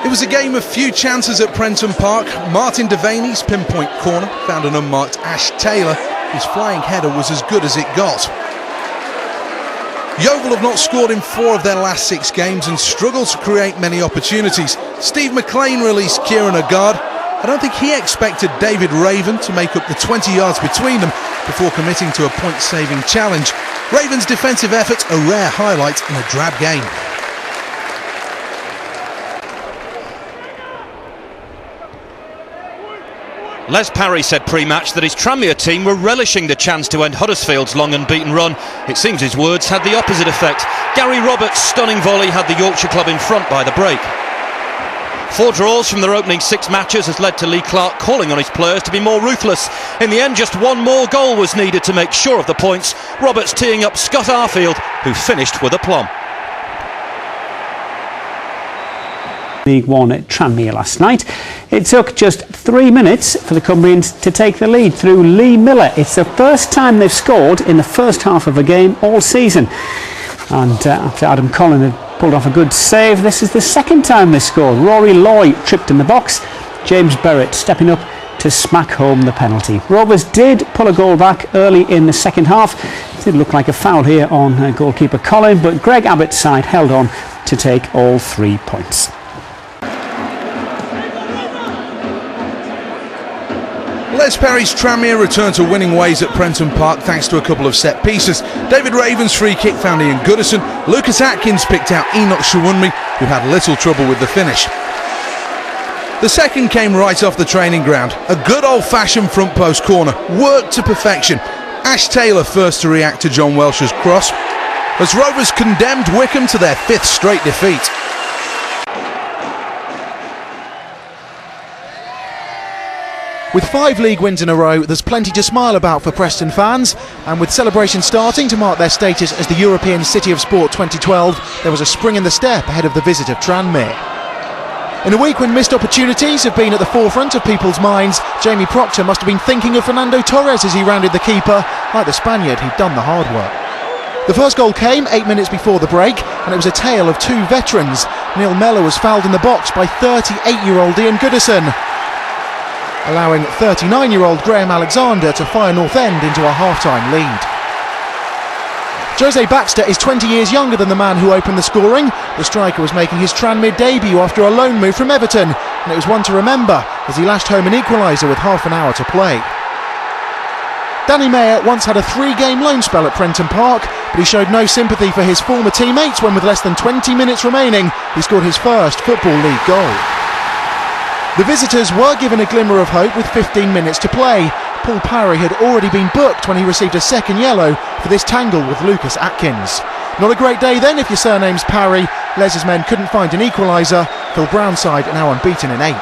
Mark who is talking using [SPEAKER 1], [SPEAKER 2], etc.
[SPEAKER 1] It was a game of few chances at Prenton Park. Martin Devaney's pinpoint corner found an unmarked Ash Taylor, whose flying header was as good as it got. Yeovil have not scored in 4 of their last 6 games and struggled to create many opportunities. Steve McLean released Kieran Agard. I don't think he expected David Raven to make up the 20 yards between them before committing to a point-saving challenge. Raven's defensive effort a rare highlight in a drab game.
[SPEAKER 2] Les Parry said pre-match that his Tranmere team were relishing the chance to end Huddersfield's long unbeaten run. It seems his words had the opposite effect. Gary Roberts' stunning volley had the Yorkshire club in front by the break. 4 draws from their opening 6 matches has led to Lee Clark calling on his players to be more ruthless. In the end, just 1 more goal was needed to make sure of the points. Roberts teeing up Scott Arfield, who finished with aplomb.
[SPEAKER 3] League One at Tranmere last night. It took just 3 minutes for the Cumbrians to take the lead through Lee Miller. It's the first time they've scored in the first half of a game all season. And after Adam Collin had pulled off a good save, this is the second time they scored. Rory Loy tripped in the box. James Berrett stepping up to smack home the penalty. Rovers did pull a goal back early in the second half. It did look like a foul here on goalkeeper Collin, but Greg Abbott's side held on to take all 3 points.
[SPEAKER 1] Les Parry's Tranmere returned to winning ways at Prenton Park thanks to a couple of set pieces. David Raven's free kick found Ian Goodison. Lucas Atkins picked out Enoch Shawunmi, who had little trouble with the finish. The second came right off the training ground. A good old-fashioned front post corner, worked to perfection. Ash Taylor first to react to John Welsh's cross, as Rovers condemned Wycombe to their 5th straight defeat.
[SPEAKER 4] With 5 league wins in a row, there's plenty to smile about for Preston fans, and with celebrations starting to mark their status as the European City of Sport 2012, there was a spring in the step ahead of the visit of Tranmere. In a week when missed opportunities have been at the forefront of people's minds, Jamie Proctor must have been thinking of Fernando Torres as he rounded the keeper. Like the Spaniard, he'd done the hard work. The first goal came 8 minutes before the break, and it was a tale of 2 veterans. Neil Mellor was fouled in the box by 38-year-old Ian Goodison, allowing 39-year-old Graham Alexander to fire North End into a half-time lead. Jose Baxter is 20 years younger than the man who opened the scoring. The striker was making his Tranmere debut after a loan move from Everton, and it was one to remember as he lashed home an equaliser with half an hour to play. Danny Mayer once had a 3-game loan spell at Prenton Park, but he showed no sympathy for his former teammates when, with less than 20 minutes remaining, he scored his first Football League goal. The visitors were given a glimmer of hope with 15 minutes to play. Paul Parry had already been booked when he received a second yellow for this tangle with Lucas Atkins. Not a great day then if your surname's Parry. Les's men couldn't find an equaliser. Phil Brown's side are now unbeaten in 8.